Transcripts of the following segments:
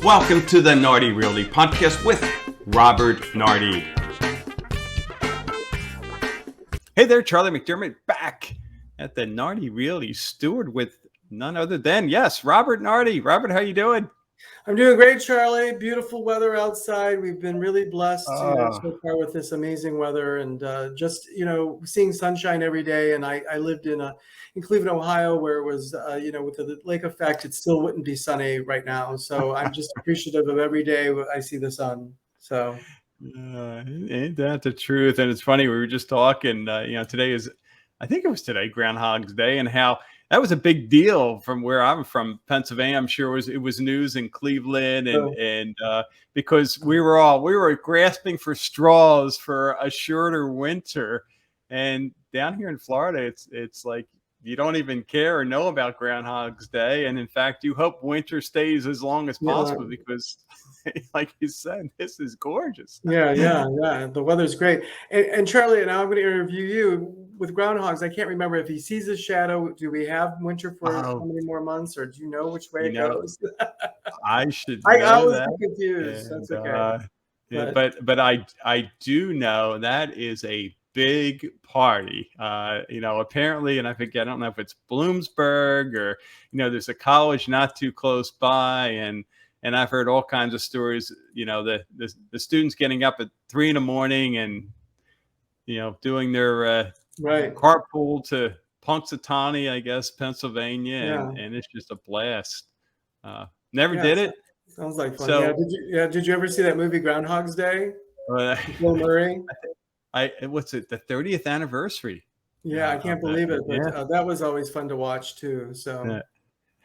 Welcome to the Nardi Realty podcast with Robert Nardi. Hey there, Charlie McDermott back at the Nardi Realty steward with none other than, yes, Robert Nardi. Robert, how you doing? I'm doing great, Charlie. Beautiful weather outside. We've been really blessed Oh, so far with this amazing weather, and just seeing sunshine every day. And I lived in Cleveland, Ohio, where it was with the lake effect, it still wouldn't be sunny right now. So I'm just appreciative of every day I see the sun. So ain't that the truth? And it's funny, we were just talking, today is, I think it was today, Groundhog's Day, and how that was a big deal from where I'm from, Pennsylvania. I'm sure it was news in Cleveland, and because we were grasping for straws for a shorter winter, and down here in Florida, it's like you don't even care or know about Groundhog's Day, and in fact, you hope winter stays as long as yeah. possible because, like you said, this is gorgeous. Yeah. The weather's great. And Charlie, now I'm going to interview you with groundhogs. I can't remember if he sees his shadow. Do we have winter for how Oh, many more months, or do you know which way you it know, goes? I should I know always that. get confused. And That's okay. yeah, But but I do know that is a big party. Apparently, and I don't know if it's Bloomsburg or there's a college not too close by, and I've heard all kinds of stories. The students getting up at 3 a.m. and doing their right. carpool to Punxsutawney, I guess, Pennsylvania, Yeah. and it's just a blast. Never Yeah. did it. Sounds like fun. Yeah. So Did you ever see that movie Groundhog's Day? uh, Bill Murray? what's it? The 30th anniversary Yeah, I can't of that. believe it, but Yeah. that was always fun to watch too. So Yeah.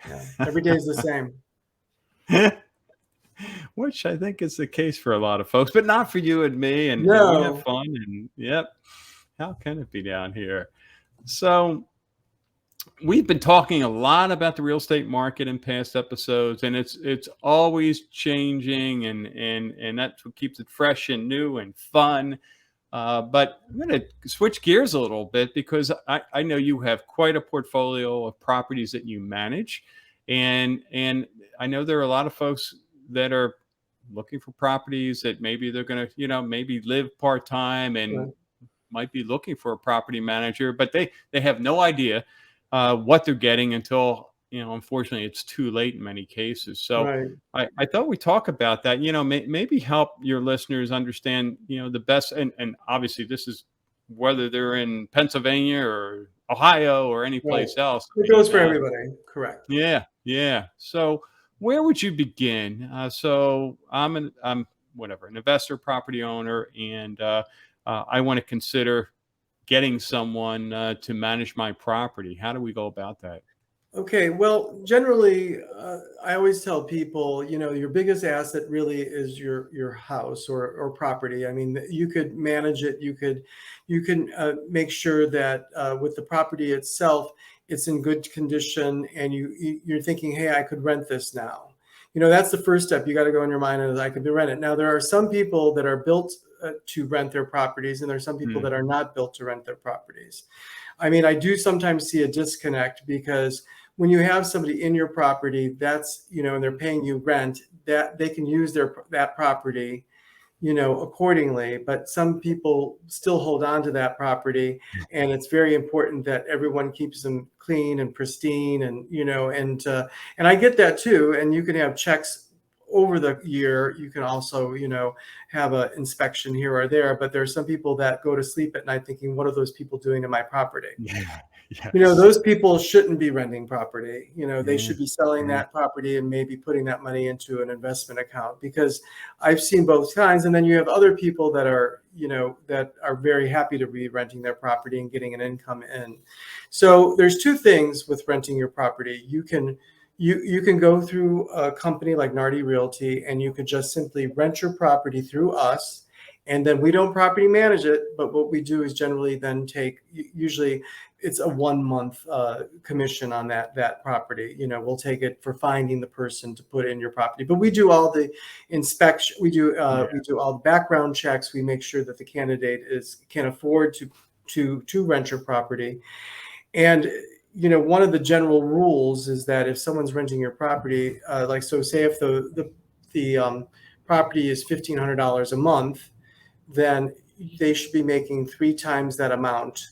yeah, every day's the same. Which I think is the case for a lot of folks, but not for you and me. And we have No. fun. And yep, how can it be down here? So we've been talking a lot about the real estate market in past episodes, and it's always changing, and that's what keeps it fresh and new and fun. But I'm going to switch gears a little bit because I know you have quite a portfolio of properties that you manage, and I know there are a lot of folks that are looking for properties that maybe they're going to maybe live part time and might be looking for a property manager, but they have no idea what they're getting until unfortunately it's too late in many cases. So Right. I thought we talk about that, maybe help your listeners understand the best, and obviously this is whether they're in Pennsylvania or Ohio or any Right. place else. It goes for everybody. Correct. Yeah. So where would you begin? So I'm whatever, an investor, property owner, and I want to consider getting someone to manage my property. How do we go about that? Okay, well, generally, I always tell people, your biggest asset really is your house or property. I mean, you could manage it. You can make sure that with the property itself, it's in good condition, and you're thinking, hey, I could rent this now. That's the first step. You got to go in your mind and I could be rented. Now, there are some people that are built to rent their properties, and there are some people that are not built to rent their properties. I mean, I do sometimes see a disconnect because when you have somebody in your property, that's, and they're paying you rent, that they can use that property, accordingly. But some people still hold on to that property, and it's very important that everyone keeps them clean and pristine, and and I get that too. And you can have checks over the year. You can also, have an inspection here or there. But there are some people that go to sleep at night thinking, what are those people doing to my property? Yeah. Yes. Those people shouldn't be renting property. They Yeah. should be selling that property and maybe putting that money into an investment account, because I've seen both kinds. And then you have other people that are, that are very happy to be renting their property and getting an income in. So there's two things with renting your property. You can go through a company like Nardi Realty, and you could just simply rent your property through us. And then we don't property manage it, but what we do is generally then usually it's a 1 month commission on that property. We'll take it for finding the person to put in your property, but we do all the inspection. We do all the background checks. We make sure that the candidate can afford to rent your property. And one of the general rules is that if someone's renting your property, say if the the property is $1,500 a month, then they should be making 3 times that amount,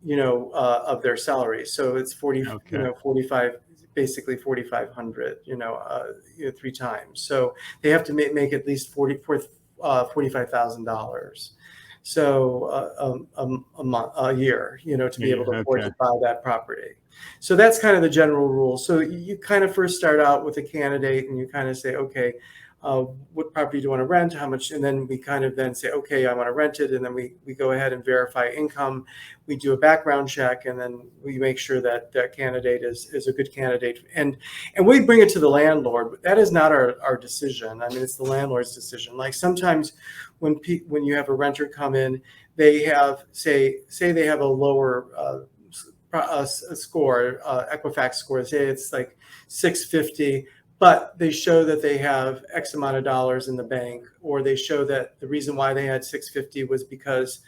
of their salary. So it's 40, Okay. 45, basically 4,500, 3 times. So they have to make at least $45,000. So a year, to be able to Yeah. afford Okay. to buy that property. So that's kind of the general rule. So you kind of first start out with a candidate and you kind of say, okay, what property do you want to rent? How much? And then we kind of then say, okay, I want to rent it. And then we go ahead and verify income. We do a background check, and then we make sure that that candidate is a good candidate. And we bring it to the landlord. That is not our decision. I mean, it's the landlord's decision. Like sometimes when you have a renter come in, they have say they have a lower score, Equifax score. Say it's like 650. But they show that they have X amount of dollars in the bank, or they show that the reason why they had 650 was because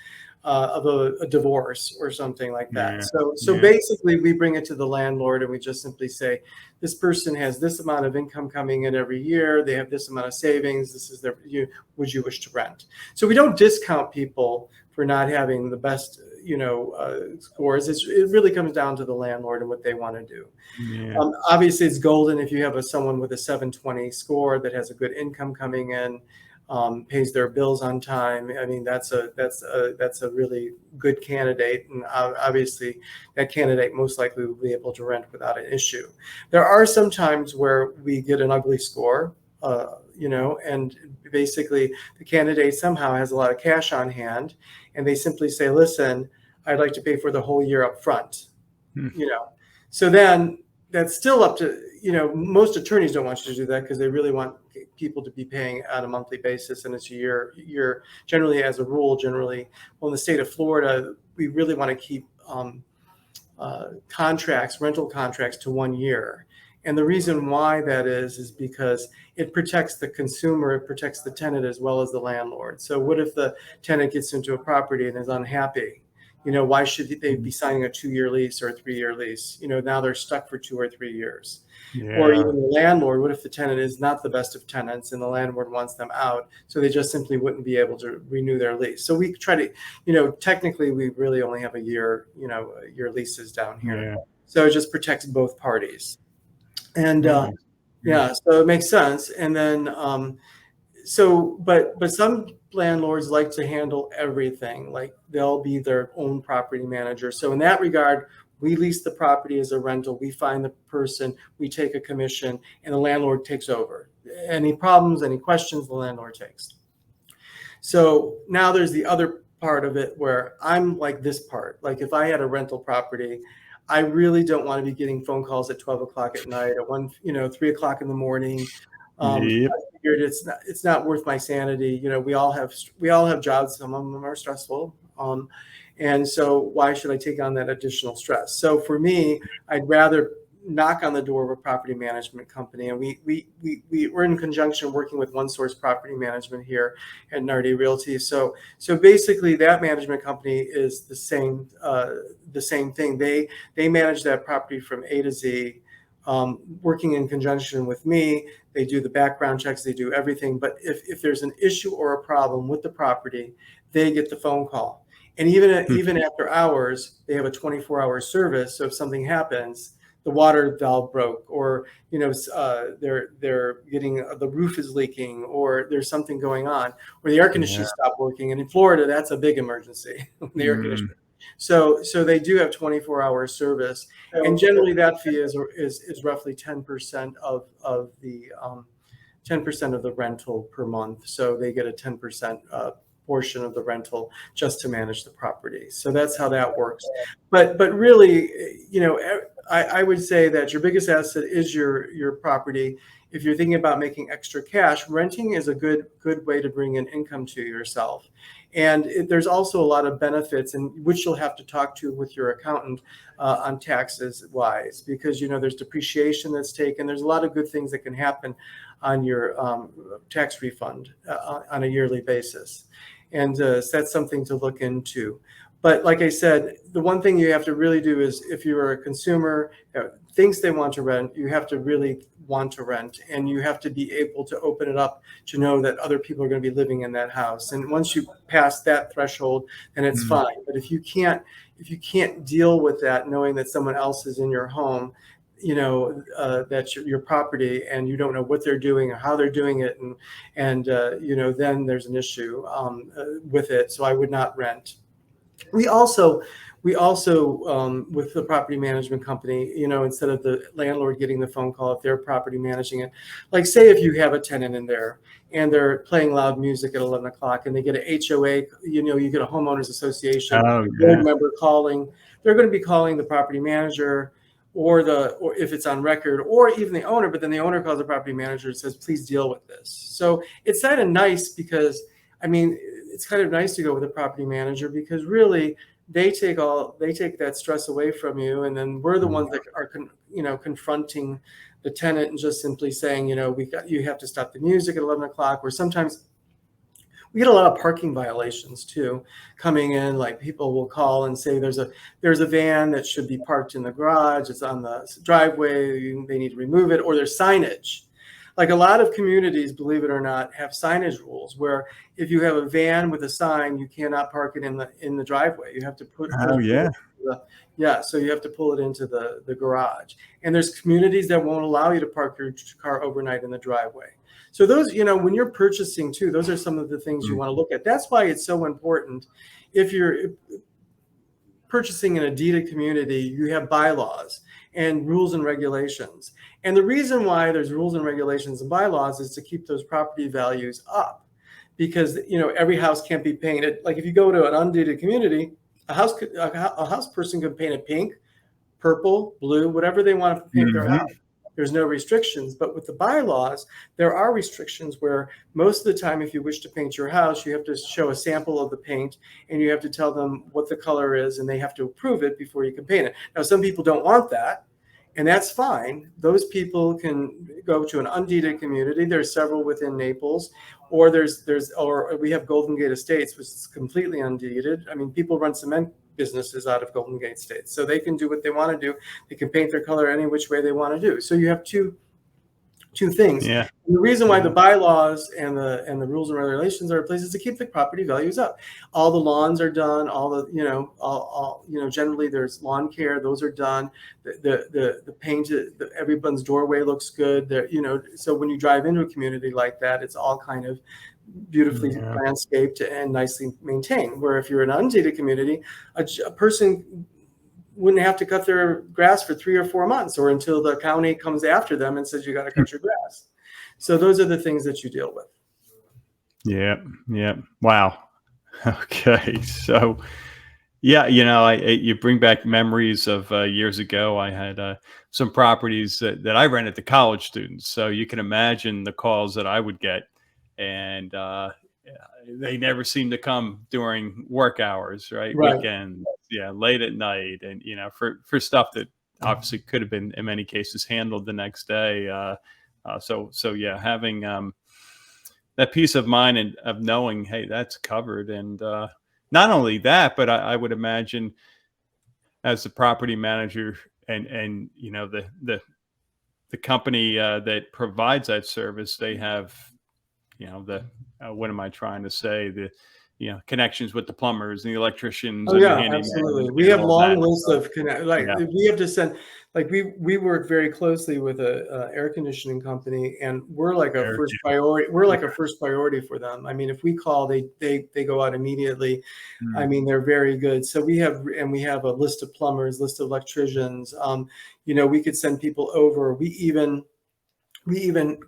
of a divorce or something like that. Yeah. So Yeah. basically, we bring it to the landlord and we just simply say, this person has this amount of income coming in every year. They have this amount of savings. This is their. Would you wish to rent? So we don't discount people for not having the best, scores. It really comes down to the landlord and what they want to do. Yeah. Obviously, it's golden if you have someone with a 720 score that has a good income coming in, pays their bills on time. I mean, that's a really good candidate, and obviously, that candidate most likely will be able to rent without an issue. There are some times where we get an ugly score, and basically the candidate somehow has a lot of cash on hand, and they simply say, "Listen, I'd like to pay for the whole year up front." Hmm. So then that's still up to, most attorneys don't want you to do that because they really want people to be paying on a monthly basis, and it's a year generally, as a rule, well, in the state of Florida, we really want to keep rental contracts to 1 year. And the reason why that is because it protects the consumer, it protects the tenant as well as the landlord. So what if the tenant gets into a property and is unhappy? Why should they be signing a 2-year lease or a 3-year lease? Now they're stuck for 2 or 3 years. Or Yeah. even the landlord, what if the tenant is not the best of tenants and the landlord wants them out? So they just simply wouldn't be able to renew their lease. So we try to, technically we really only have a year, year leases down here. Yeah. So it just protects both parties. And Nice. yeah, so it makes sense. And then but some landlords like to handle everything. Like they'll be their own property manager. So in that regard, we lease the property as a rental. We find the person, we take a commission, and the landlord takes over. Any problems, any questions, the landlord takes. So now there's the other part of it where I'm like this part. Like if I had a rental property, I really don't want to be getting phone calls at 12 o'clock at night, at 3 o'clock in the morning. Yep. I figured it's not worth my sanity. We all have jobs. Some of them are stressful. And so why should I take on that additional stress? So for me, I'd rather knock on the door of a property management company. And we're in conjunction working with One Source Property Management here at Nardi Realty. So basically that management company is the same thing. They manage that property from A to Z, working in conjunction with me. They do the background checks, they do everything. But if there's an issue or a problem with the property, they get the phone call. And even after hours, they have a 24-hour service. So if something happens, the water valve broke, or they're getting the roof is leaking, or there's something going on, or the air conditioner stopped working. And in Florida, that's a big emergency. The air conditioner. So they do have 24-hour service, and generally that fee is roughly 10% of the 10% of the rental per month. So they get a 10% portion of the rental just to manage the property. So that's how that works. But really, I would say that your biggest asset is your property. If you're thinking about making extra cash, renting is a good way to bring in income to yourself. And there's also a lot of benefits, and which you'll have to talk to with your accountant on taxes wise, because there's depreciation that's taken. There's a lot of good things that can happen on your tax refund on a yearly basis, and so that's something to look into. But like I said, the one thing you have to really do is, if you're a consumer thinks they want to rent, you have to really want to rent, and you have to be able to open it up to know that other people are going to be living in that house. And once you pass that threshold, then it's Mm. fine. But if you can't deal with that, knowing that someone else is in your home, that's your property, and you don't know what they're doing or how they're doing it, and then there's an issue with it. So I would not rent. We also, with the property management company, instead of the landlord getting the phone call, if they're property managing it, like say if you have a tenant in there and they're playing loud music at 11 o'clock and they get an HOA, you get a homeowners association Oh board yeah. member calling, they're going to be calling the property manager, or if it's on record, or even the owner, but then the owner calls the property manager and says, please deal with this. So it's kind of nice, because I mean, it's kind of nice to go with a property manager, because really they take that stress away from you, and then we're the ones that are confronting the tenant and just simply saying, you have to stop the music at 11 o'clock. Or sometimes we get a lot of parking violations too coming in. Like, people will call and say there's a van that should be parked in the garage, it's on the driveway, they need to remove it. Or there's signage. Like, a lot of communities, believe it or not, have signage rules where if you have a van with a sign, you cannot park it in the driveway. You have to pull Oh it yeah. so you have to pull it into the garage. And there's communities that won't allow you to park your car overnight in the driveway. So those, when you're purchasing too, those are some of the things you want to look at. That's why it's so important. If you're purchasing in a deeded community, you have bylaws and rules and regulations. And the reason why there's rules and regulations and bylaws is to keep those property values up, because every house can't be painted. Like, if you go to an undeeded community, a house person can paint it pink, purple, blue, whatever they want to paint their Mhm. house. There's no restrictions. But with the bylaws, there are restrictions where most of the time, if you wish to paint your house, you have to show a sample of the paint, and you have to tell them what the color is, and they have to approve it before you can paint it. Now, some people don't want that, and that's fine. Those people can go to an undeeded community. There's several within Naples, or or we have Golden Gate Estates, which is completely undeeded. I mean, people run cement businesses out of Golden Gate Estates, so they can do what they want to do. They can paint their color any which way they want to do. So you have two things. Yeah. And the reason why the bylaws and the rules and regulations are in place is to keep the property values up. All the lawns are done. All the generally there's lawn care. Those are done. The paint, everyone's doorway looks good. So when you drive into a community like that, it's all kind of beautifully Yeah. landscaped and nicely maintained. Where if you're in an undeeded community, a person wouldn't have to cut their grass for 3 or 4 months, or until the county comes after them and says you got to cut your grass. So those are the things that you deal with. Yeah. Yeah. Wow. Okay. So yeah, you bring back memories of years ago. I had some properties that I rented to college students, so you can imagine the calls that I would get, and they never seem to come during work hours, right? Right. Weekends, yeah, late at night, and for stuff that obviously could have been in many cases handled the next day. So yeah, having that peace of mind and of knowing, hey, that's covered. And not only that, but I would imagine as the property manager, and the company that provides that service, they have the what am I trying to say, the connections with the plumbers and the electricians Oh and the yeah, handyman absolutely. We and have all that long lists stuff. of like Yeah. we have to send. Like, we work very closely with a air conditioning company, and we're like a There, first priority. We're like a first priority for them. I mean, if we call, they go out immediately. I mm, mean, they're very good. So we have a list of plumbers, list of electricians. We could send people over. We even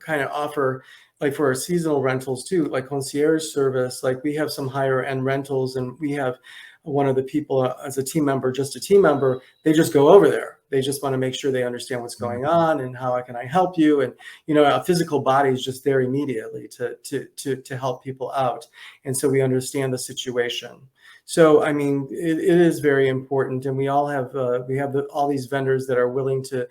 kind of offer, like, for our seasonal rentals too, like concierge service. Like, we have some higher end rentals, and we have one of the people as a team member, just a team member. They just go over there. They just want to make sure they understand what's mm, going on and how can I help you. And a physical body is just there immediately to help people out. And so we understand the situation. So I mean, it is very important, and we all have all these vendors that are willing to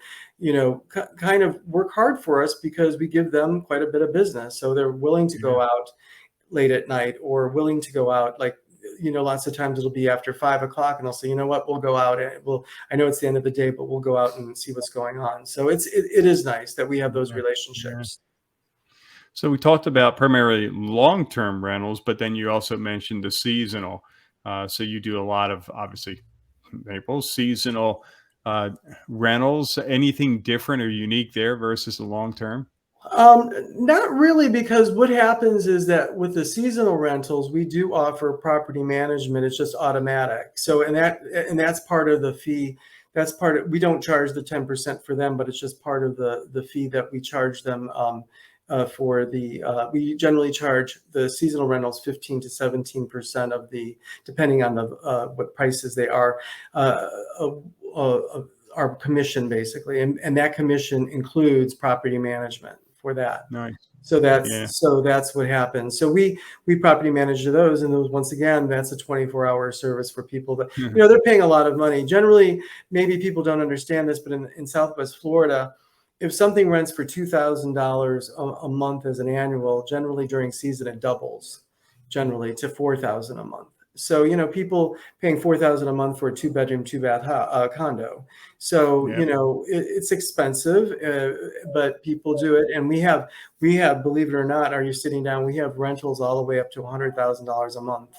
kind of work hard for us, because we give them quite a bit of business. So they're willing to yeah. go out late at night, or willing to go out, like, lots of times it'll be after 5 o'clock, and they'll say, you know what, we'll go out and I know it's the end of the day, but we'll go out and see what's going on. So it is nice that we have those relationships. So we talked about primarily long-term rentals, but then you also mentioned the seasonal. So you do a lot of, obviously, Naples seasonal rentals. Anything different or unique there versus the long-term? Not really, because what happens is that with the seasonal rentals, we do offer property management. It's just automatic. So, and that's part of the fee. That's part of, we don't charge the 10% for them, but it's just part of the fee that we charge them. We generally charge the seasonal rentals 15 to 17% of depending on what prices they are, our commission basically, and that commission includes property management for that. Nice. So that's what happens. So we property manage those, and those, once again, that's a 24-hour service for people that they're paying a lot of money. Generally, maybe people don't understand this, but in Southwest Florida, if something rents for $2,000 a month as an annual, generally during season it doubles, generally to $4,000 a month. So people paying $4,000 a month for a 2-bedroom, 2-bath condo. So it's expensive, but people do it, and we have, believe it or not, are you sitting down? We have rentals all the way up to $100,000 a month,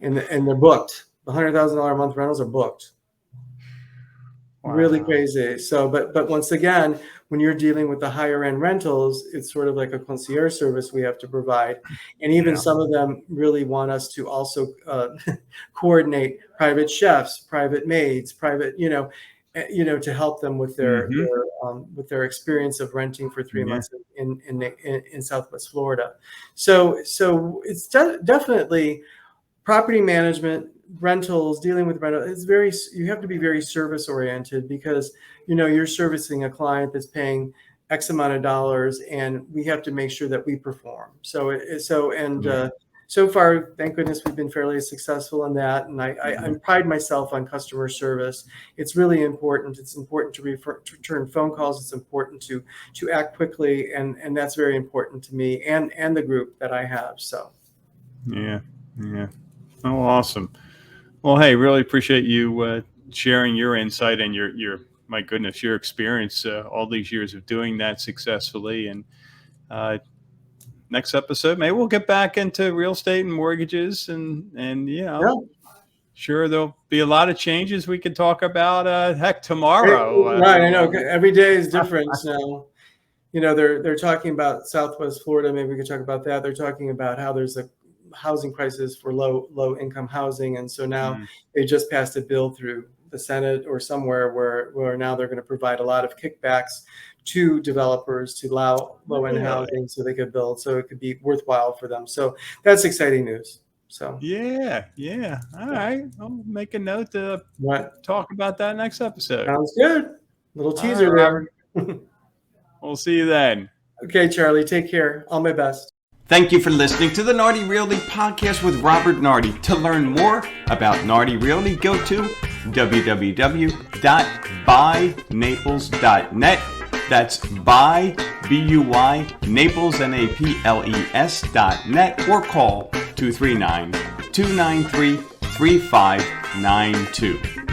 and they're booked. The $100,000 a month rentals are booked. Wow. Really crazy. So, but once again, when you're dealing with the higher end rentals, it's sort of like a concierge service we have to provide. And even some of them really want us to also coordinate private chefs, private maids, private, to help them with their experience of renting for 3 months in Southwest Florida. So it's definitely property management, rentals, dealing with rental. You have to be very service oriented, because you're servicing a client that's paying X amount of dollars, and we have to make sure that we perform. So far, thank goodness, we've been fairly successful in that, and I pride myself on customer service. It's really important. It's important to return phone calls. It's important to act quickly, and that's very important to me and the group that I have. So yeah. Oh, awesome. Well, hey, really appreciate you sharing your insight and your my goodness, your experience all these years of doing that successfully. And next episode, maybe we'll get back into real estate and mortgages, and sure, there'll be a lot of changes we could talk about. Heck, tomorrow. Right, I know. Every day is different now. They're talking about Southwest Florida. Maybe we could talk about that. They're talking about how there's a housing crisis for low income housing, and so now they just passed a bill through the Senate or somewhere where now they're going to provide a lot of kickbacks to developers to allow low end housing so they could build, so it could be worthwhile for them. So that's exciting news. So yeah. All right, I'll make a note to talk about that next episode. Sounds good. Little teaser there. We'll see you then. Okay, Charlie, take care. All my best. Thank you for listening to the Nardi Realty Podcast with Robert Nardi. To learn more about Nardi Realty, go to www.buynaples.net. That's buy, B-U-Y, Naples, Naples.net, or call 239-293-3592.